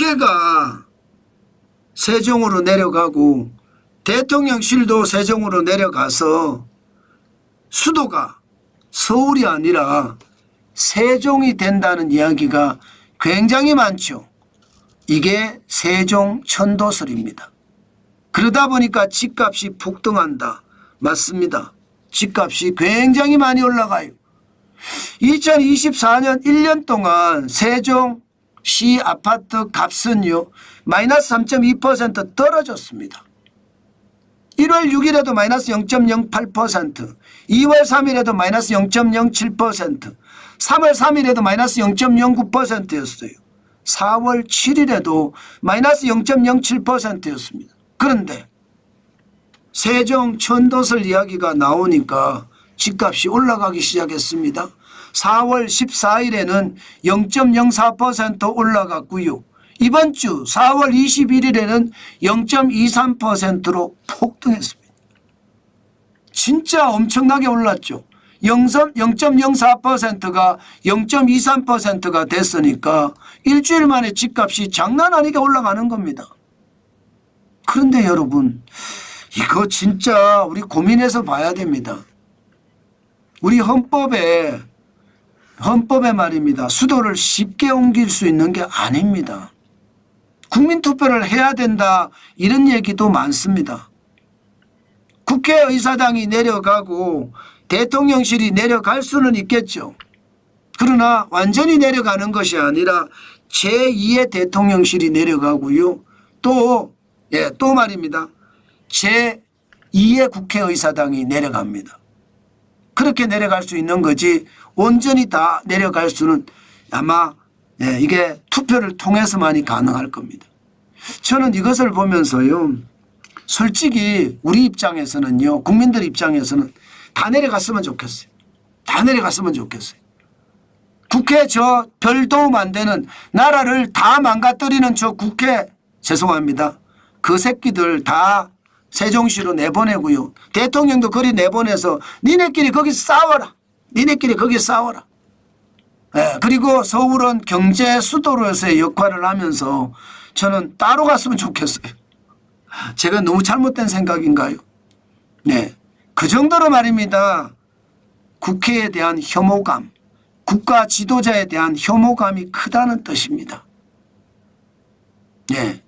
국회가 세종으로 내려가고 대통령실도 세종으로 내려가서 수도가 서울이 아니라 세종이 된다는 이야기가 굉장히 많죠. 이게 세종 천도설입니다. 그러다 보니까 집값이 폭등한다. 맞습니다. 집값이 굉장히 많이 올라가요. 2024년 1년 동안 세종시 아파트 값은요 마이너스 3.2% 떨어졌습니다. 1월 6일에도 마이너스 0.08%, 2월 3일에도 마이너스 0.07%, 3월 3일에도 마이너스 0.09%였어요. 4월 7일에도 마이너스 0.07%였습니다. 그런데 세종 천도설 이야기가 나오니까 집값이 올라가기 시작했습니다. 4월 14일에는 0.04% 올라갔고요. 이번 주 4월 21일에는 0.23%로 폭등했습니다. 진짜 엄청나게 올랐죠. 0.04%가 0.23%가 됐으니까 일주일 만에 집값이 장난 아니게 올라가는 겁니다. 그런데 여러분 이거 진짜 우리 고민해서 봐야 됩니다. 우리 헌법에 말입니다. 수도를 쉽게 옮길 수 있는 게 아닙니다. 국민투표를 해야 된다 이런 얘기도 많습니다. 국회의사당이 내려가고 대통령실이 내려갈 수는 있겠죠. 그러나 완전히 내려가는 것이 아니라 제2의 대통령실이 내려가고요. 또 말입니다. 제2의 국회의사당이 내려갑니다. 그렇게 내려갈 수 있는 거지 온전히 다 내려갈 수는 아마 이게 투표를 통해서만이 가능할 겁니다. 저는 이것을 보면서요. 솔직히 우리 입장에서는요. 국민들 입장에서는 다 내려갔으면 좋겠어요. 다 내려갔으면 좋겠어요. 국회 저 별 도움 안 되는 나라를 다 망가뜨리는 저 국회 죄송합니다. 그 새끼들 다 세종시로 내보내고요. 대통령도 거리 내보내서 니네끼리 거기 싸워라. 니네끼리 거기 싸워라. 그리고 서울은 경제 수도로서의 역할을 하면서 저는 따로 갔으면 좋겠어요. 제가 너무 잘못된 생각인가요? 네. 그 정도로 말입니다. 국회에 대한 혐오감, 국가 지도자에 대한 혐오감이 크다는 뜻입니다. 네.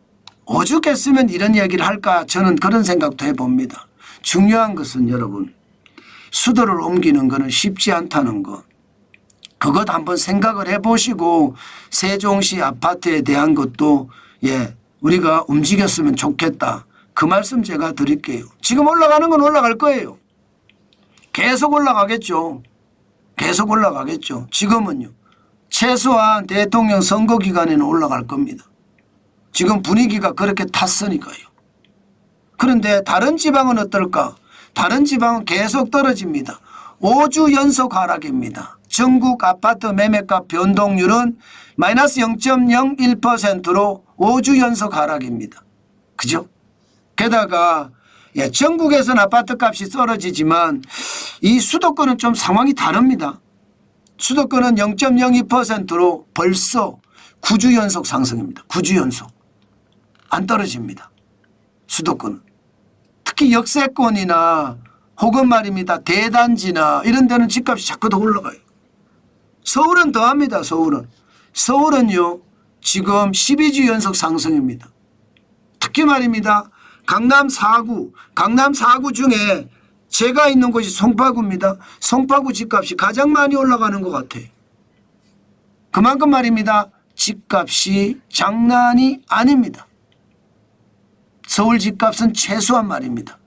오죽했으면 이런 얘기를 할까 저는 그런 생각도 해봅니다. 중요한 것은 여러분 수도를 옮기는 것은 쉽지 않다는 것. 그것 한번 생각을 해보시고 세종시 아파트에 대한 것도 우리가 움직였으면 좋겠다. 그 말씀 제가 드릴게요. 지금 올라가는 건 올라갈 거예요. 계속 올라가겠죠. 계속 올라가겠죠. 지금은요. 최소한 대통령 선거 기간에는 올라갈 겁니다. 지금 분위기가 그렇게 탔으니까요. 그런데 다른 지방은 어떨까? 다른 지방은 계속 떨어집니다. 5주 연속 하락입니다. 전국 아파트 매매가 변동률은 마이너스 0.01%로 5주 연속 하락입니다. 그죠? 게다가 전국에서는 아파트 값이 떨어지지만 이 수도권은 좀 상황이 다릅니다. 수도권은 0.02%로 벌써 9주 연속 상승입니다. 9주 연속. 안 떨어집니다. 수도권은. 특히 역세권이나 혹은 말입니다. 대단지나 이런 데는 집값이 자꾸 더 올라가요. 서울은 더합니다. 서울은요. 지금 12주 연속 상승입니다. 특히 말입니다. 강남 4구 중에 제가 있는 곳이 송파구입니다. 송파구 집값이 가장 많이 올라가는 것 같아요. 그만큼 말입니다. 집값이 장난이 아닙니다. 서울 집값은 최소한 말입니다.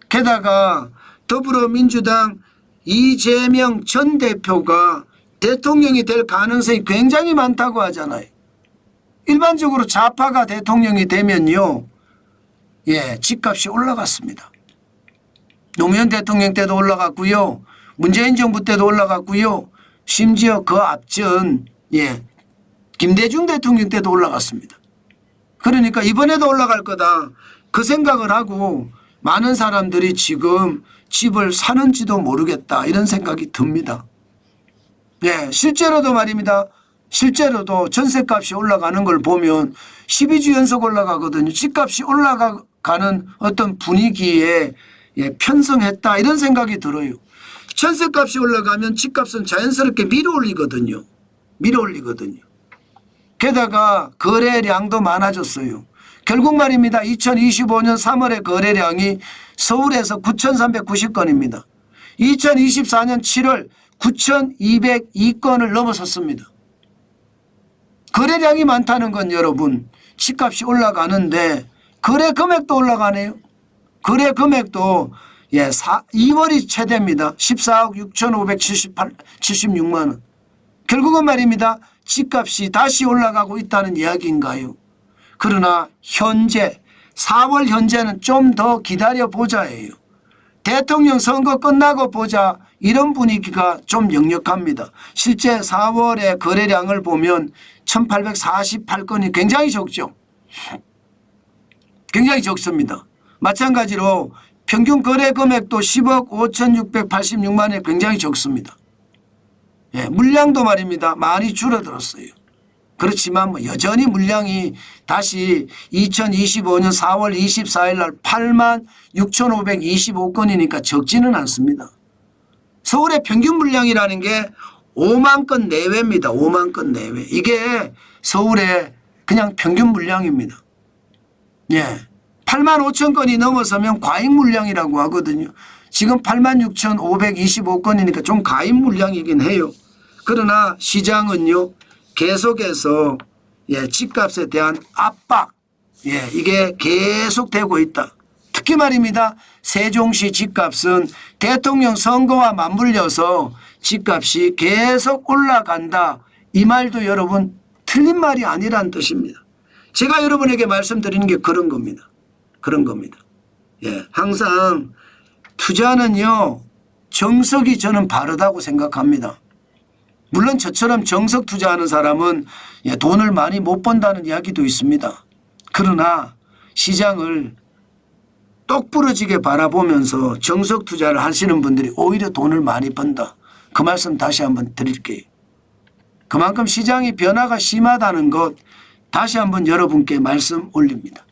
게다가 더불어민주당 이재명 전 대표가 대통령이 될 가능성이 굉장히 많다고 하잖아요. 일반적으로 좌파가 대통령이 되면요. 집값이 올라갔습니다. 노무현 대통령 때도 올라갔고요. 문재인 정부 때도 올라갔고요. 심지어 그 앞전 김대중 대통령 때도 올라갔습니다. 그러니까 이번에도 올라갈 거다. 그 생각을 하고 많은 사람들이 지금 집을 사는지도 모르겠다. 이런 생각이 듭니다. 실제로도 말입니다. 실제로도 전셋값이 올라가는 걸 보면 12주 연속 올라가거든요. 집값이 올라가는 어떤 분위기에 편성했다 이런 생각이 들어요. 전셋값이 올라가면 집값은 자연스럽게 밀어올리거든요. 밀어올리거든요. 게다가 거래량도 많아졌어요. 결국 말입니다. 2025년 3월의 거래량이 서울에서 9,390건입니다. 2024년 7월 9,202건을 넘어섰습니다. 거래량이 많다는 건 여러분 집값이 올라가는데 거래 금액도 올라가네요. 거래 금액도 2월이 최대입니다. 14억 6,576만 원. 결국은 말입니다. 집값이 다시 올라가고 있다는 이야기인가요? 그러나 현재 4월 현재는 좀 더 기다려보자예요. 대통령 선거 끝나고 보자 이런 분위기가 좀 역력합니다. 실제 4월의 거래량을 보면 1848건이 굉장히 적죠. 굉장히 적습니다. 마찬가지로 평균 거래 금액도 10억 5,686만 원이 굉장히 적습니다. 물량도 말입니다. 많이 줄어들었어요. 그렇지만 여전히 물량이 다시 2025년 4월 24일 날 86,525건이니까 적지는 않습니다. 서울의 평균 물량이라는 게 5만 건 내외입니다. 5만 건 내외. 이게 서울의 그냥 평균 물량입니다. 8만 5천 건이 넘어서면 과잉 물량이라고 하거든요. 지금 86,525건이니까 좀 과잉 물량이긴 해요. 그러나 시장은요. 계속해서 집값에 대한 압박 이게 계속되고 있다. 특히 말입니다. 세종시 집값은 대통령 선거와 맞물려서 집값이 계속 올라간다. 이 말도 여러분 틀린 말이 아니란 뜻입니다. 제가 여러분에게 말씀드리는 게 그런 겁니다. 그런 겁니다. 항상 투자는요. 정석이 저는 바르다고 생각합니다. 물론 저처럼 정석 투자하는 사람은 돈을 많이 못 번다는 이야기도 있습니다. 그러나 시장을 똑부러지게 바라보면서 정석 투자를 하시는 분들이 오히려 돈을 많이 번다. 그 말씀 다시 한번 드릴게요. 그만큼 시장이 변화가 심하다는 것 다시 한번 여러분께 말씀 올립니다.